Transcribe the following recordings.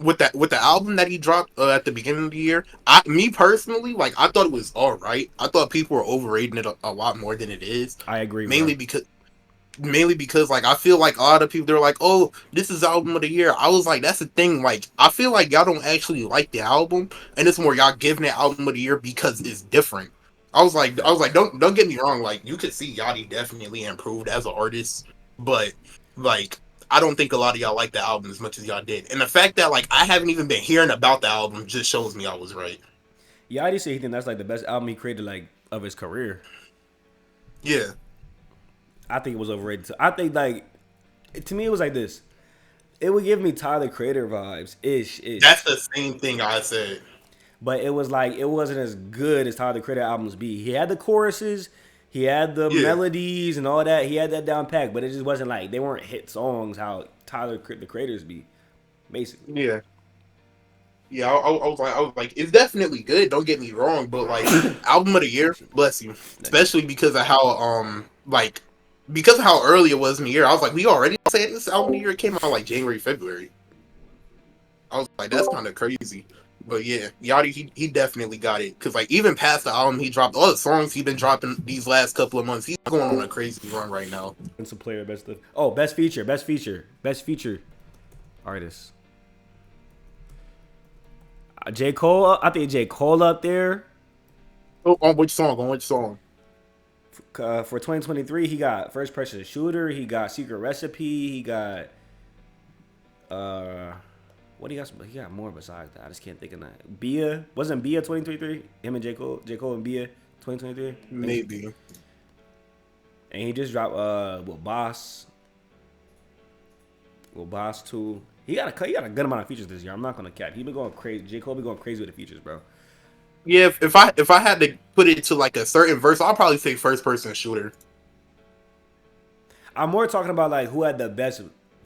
with the album that he dropped at the beginning of the year, me personally, like I thought it was all right. I thought people were overrating it a lot more than it is, I agree, bro. mainly because like I feel like a lot of people they're like, oh, this is album of the year. I was like, that's the thing. Like I feel like y'all don't actually like the album, and it's more y'all giving it album of the year because it's different. I was like, don't get me wrong. Like you could see Yachty definitely improved as an artist, but like I don't think a lot of y'all like the album as much as y'all did. And the fact that like I haven't even been hearing about the album just shows me I was right. Yeah, I just say he think that's like the best album he created like of his career. Yeah, I think it was overrated. I think like to me it was like this. It would give me Tyler Creator vibes, that's the same thing I said. but it was like it wasn't as good as Tyler the Creator albums be. He had the choruses, he had the Yeah, melodies and all that. He had that down pack, but it just wasn't like they weren't hit songs how Tyler the Creators be, basically. yeah. Yeah, I was like, it's definitely good. Don't get me wrong, but like, album of the year, bless you, Thank you. especially because of how early it was in the year. I was like, we already saying this album of the year. It came out like January, February. I was like, that's kind of crazy. But yeah, Yachty, he definitely got it because like even past the album he dropped, all the songs he been dropping these last couple of months, he's going on a crazy run right now. And some player best stuff. Oh, best feature artist. J Cole. I think J Cole up there. Oh, on which song? On which song? For 2023, he got First Person Shooter. He got Secret Recipe. He got uh, what he got? He got more besides that. I just can't think of that. Bia wasn't Bia 2023. Him and J Cole and Bia 2023. Maybe. And he just dropped with Boss 2. He got a good amount of features this year. I'm not gonna cap. He been going crazy. J Cole been going crazy with the features, bro. Yeah, if I had to put it to like a certain verse, I'll probably say first person shooter. I'm more talking about like who had the best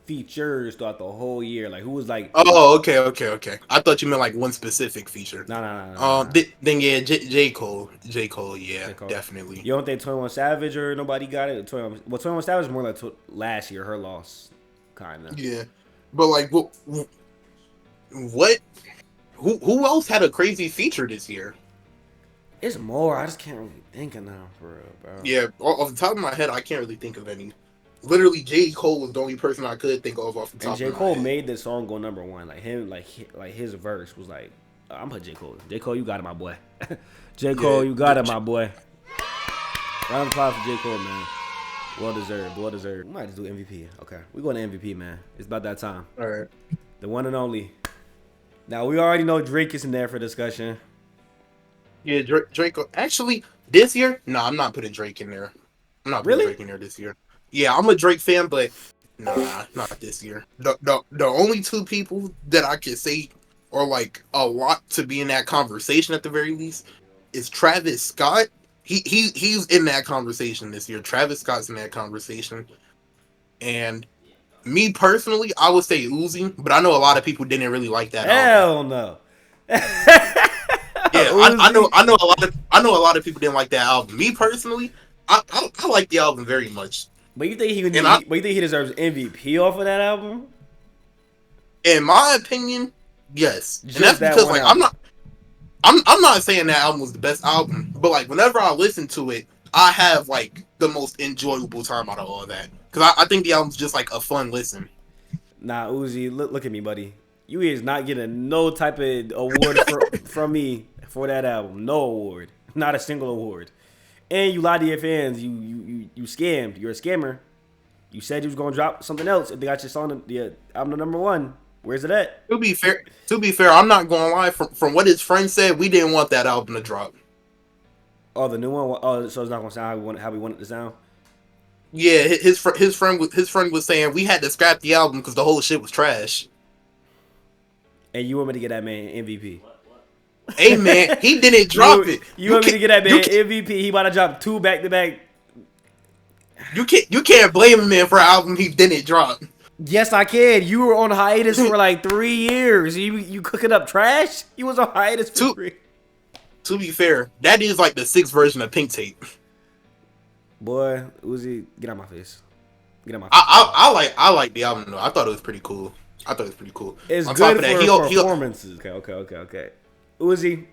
features throughout the whole year. Like who was like, Oh, okay. I thought you meant like one specific feature. nah. Then yeah, J Cole, yeah, J Cole. definitely. You don't think 21 Savage or nobody got it? 21 Savage is more like last year, her loss, kind of. Yeah, but like what? Who else had a crazy feature this year? It's more. I just can't really think of now, for real, bro. Yeah, off the top of my head, I can't really think of any. Literally, J Cole was the only person I could think of off the And top J of my Cole head. made this song go number one. Like him, like his verse was like, I'm put J Cole. J Cole, you got it, my boy. J Yeah, Cole, you got it, my boy. Round of applause for J Cole, man. Well deserved. Well deserved. We might just do MVP. Okay, we going to MVP, man. It's about that time. all right. The one and only. Now we already know Drake is in there for discussion. Yeah, Drake. Actually, this year, no, I'm not putting Drake in there. I'm not putting Really? Drake in there this year. Yeah, I'm a Drake fan, but nah, not this year. The only two people that I could say are like a lot to be in that conversation at the very least is Travis Scott. He's in that conversation this year. Travis Scott's in that conversation, and me personally, I would say Uzi, but I know a lot of people didn't really like that album. Hell no. Yeah, Uzi. I know a lot of people didn't like that album. Me personally, I like the album very much, But you think and I, but you think he deserves MVP off of that album? in my opinion, yes, and Just that's that because one like album. I'm not saying that album was the best album, but like whenever I listen to it, I have like the most enjoyable time out of all of that because I think the album's just like a fun listen. Nah, Uzi, look at me, buddy. You is not getting no type of award from me for that album. No award. Not a single award. And you lied to your fans. You scammed. You're a scammer. You said you was gonna drop something else if they got your song the album to number one. Where's it at? To be fair, I'm not gonna lie. From what his friend said, we didn't want that album to drop. Oh, the new one. Oh, so it's not gonna sound how we want it to sound. Yeah, his friend was saying we had to scrap the album because the whole shit was trash. And you want me to get that man MVP? Hey man, he didn't drop it. You want me to get that You man can't MVP? He about to drop 2 back to back. you can't blame him man for an album he didn't drop. Yes, I can. You were on hiatus for like 3 years. You cooking up trash? You was on hiatus for To 3. to be fair, that is like the sixth version of Pink Tape. Boy, Uzi, get out my face. Get out my face. I like the album though. I thought it was pretty cool. I thought it was pretty cool. It's On top good of that, for he performances. Okay. Uzi,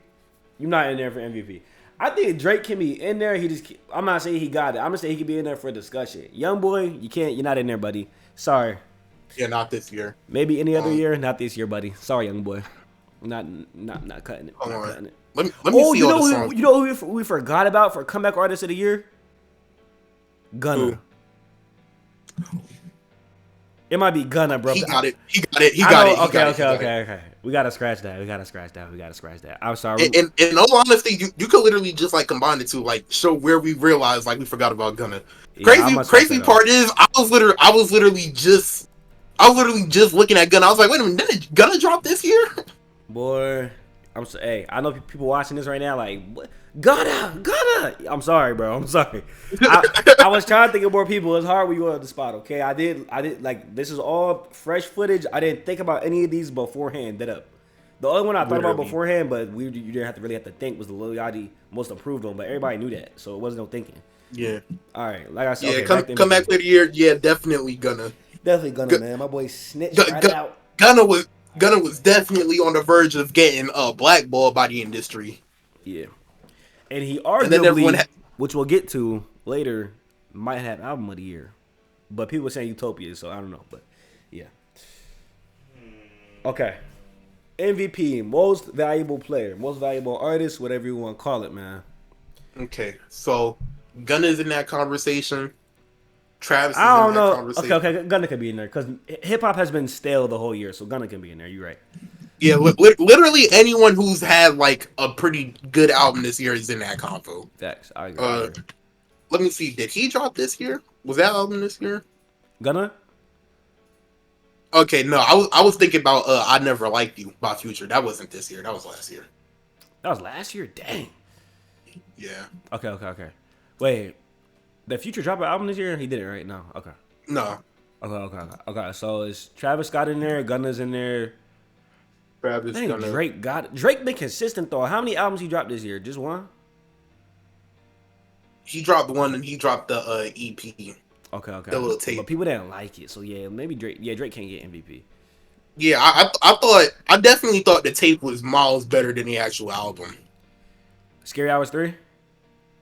you're not in there for MVP. I think Drake can be in there. I'm not saying he got it. I'm gonna say he can be in there for a discussion. Young boy, you can't. You're not in there, buddy. Sorry. yeah, not this year. Maybe any other year, not this year, buddy. Sorry, young boy. Not cutting it. Hold Not on. cutting it. Let me see all the songs. You know who we forgot about for comeback artist of the year? Gunna. Who? It might be Gunna, bro. He got it. He got it. Okay. We gotta scratch that. I'm sorry. In all honesty, you could literally just like combine the two, like show where we realized like we forgot about Gunna. Crazy part is I was literally just looking at Gunna. I was like, wait a minute, did Gunna drop this year? Boy, hey, I know people watching this right now like, what? Gunna. I'm sorry, bro. I'm sorry. I was trying to think of more people. It's hard when you go on the spot. Okay, I did like this is all fresh footage. I didn't think about any of these beforehand. The only one I thought about beforehand, but you didn't really have to think, was the Lil Yachty most improved one. But everybody knew that, so it wasn't no thinking. Yeah. All right, like I said, yeah. okay, Come back for the year. Yeah, definitely Gunna. Definitely Gunna, man. My boy snitched right out. Gunna was definitely on the verge of getting blackballed by the industry. Yeah. And he arguably, which we'll get to later, might have album of the year. But people were saying Utopia, so I don't know. But yeah. Okay. MVP, most valuable player, most valuable artist, whatever you want to call it, man. Okay. So Gunna's in that conversation. Travis is I don't in that know. conversation. Okay, Gunna could be in there because hip hop has been stale the whole year, so Gunna can be in there. You're right. Yeah, literally anyone who's had like a pretty good album this year is in that convo. Facts. I agree. Let me see. Did he drop this year? Was that album this year? Gunna? Okay, no. I was thinking about "I Never Liked You" by Future. That wasn't this year. That was last year. That was last year. Dang. Yeah. Okay. Wait, the Future dropped an album this year? He did it right now. Okay. No. Okay. So is Travis Scott in there? Gunna's in there. Travis Gunna. Drake been consistent though. How many albums he dropped this year? Just one? He dropped one and he dropped the EP. Okay. The little tape. But people didn't like it, so yeah, maybe Drake. Yeah, Drake can't get MVP. Yeah, I definitely thought the tape was miles better than the actual album. Scary Hours 3?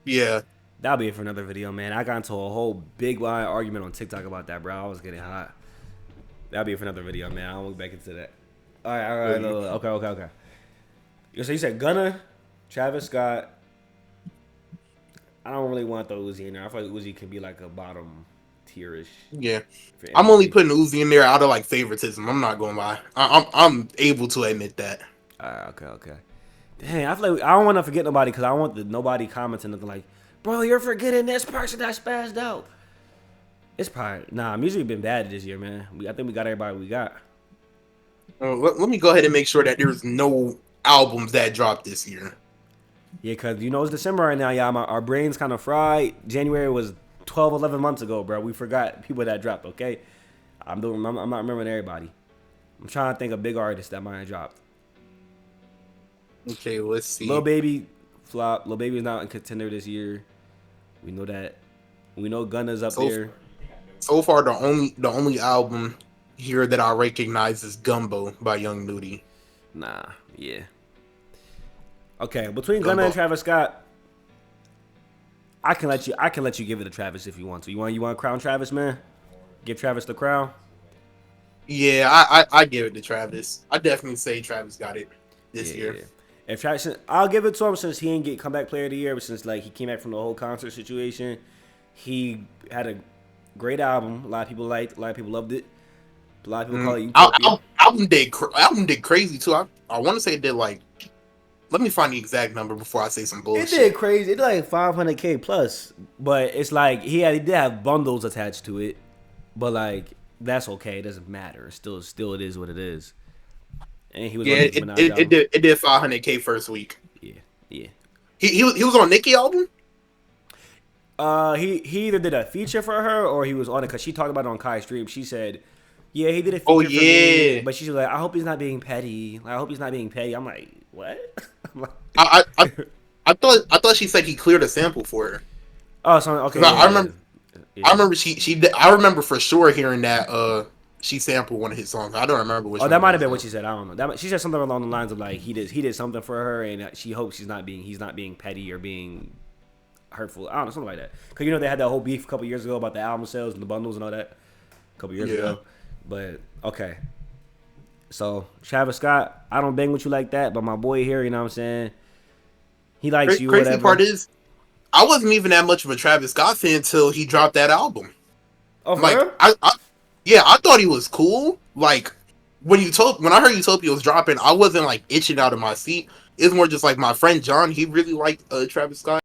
Yeah. That'll be it for another video, man. I got into a whole big line argument on TikTok about that, bro. I was getting hot. That'll be it for another video, man. I'll look back into that. All right. Okay. So you said Gunna, Travis Scott. I don't really want the Uzi in there. I feel like Uzi can be like a bottom tier-ish. Yeah. I'm only putting Uzi in there out of like favoritism. I'm not gonna lie. I'm able to admit that. Okay. Dang, I feel like I don't want to forget nobody because I want nobody commenting nothing like, bro, you're forgetting this person that spazzed out. It's probably music been bad this year, man. I think we got everybody we got. Let me go ahead and make sure that there's no albums that dropped this year. Yeah, because it's December right now, y'all. Our brains kind of fried. January was 12, 11 months ago, bro. We forgot people that dropped, okay? I'm not remembering everybody. I'm trying to think of big artists that might have dropped. Okay, let's see. Lil Baby flop. Lil Baby is not in contender this year. We know that. We know Gunna's up there. So far, the only album here that I recognize is Gumbo by Young Nudie. Nah, yeah. Okay, between Gunna and Travis Scott, I can let you give it to Travis if you want to. You want to crown Travis, man? Give Travis the crown. Yeah, I give it to Travis. I definitely say Travis got it this year. Yeah. If Travis, I'll give it to him since he didn't get comeback player of the year, but since like he came back from the whole concert situation, he had a great album. A lot of people liked. A lot of people loved it. A lot of people call it Utopia. Album did crazy too. I want to say it did like. Let me find the exact number before I say some bullshit. It did crazy. It did like 500K plus, but it's like he did have bundles attached to it, but like that's okay. It doesn't matter. Still it is what it is. And he was it did 500K first week. Yeah. He was on Nicki album. He either did a feature for her or he was on it because she talked about it on Kai's stream. She said, yeah, he did a feature for me, but she was like, I hope he's not being petty. I'm like, what? I thought she said he cleared a sample for her. Oh, so okay. I remember I remember for sure hearing that she sampled one of his songs. I don't remember which Oh, one that it might have was been what though. she said. I don't know. She said something along the lines of like he did something for her, and she hopes he's not being petty or being hurtful. I don't know, something like that. Because they had that whole beef a couple years ago about the album sales and the bundles and all that. A couple years Yeah. ago, but okay. So Travis Scott, I don't bang with you like that, but my boy here, you know what I'm saying? He likes you, Crazy part whatever. is, I wasn't even that much of a Travis Scott fan until he dropped that album. Oh, for Like real? yeah, I thought he was cool. Like when I heard Utopia was dropping, I wasn't like itching out of my seat. It's more just like my friend John. He really liked Travis Scott.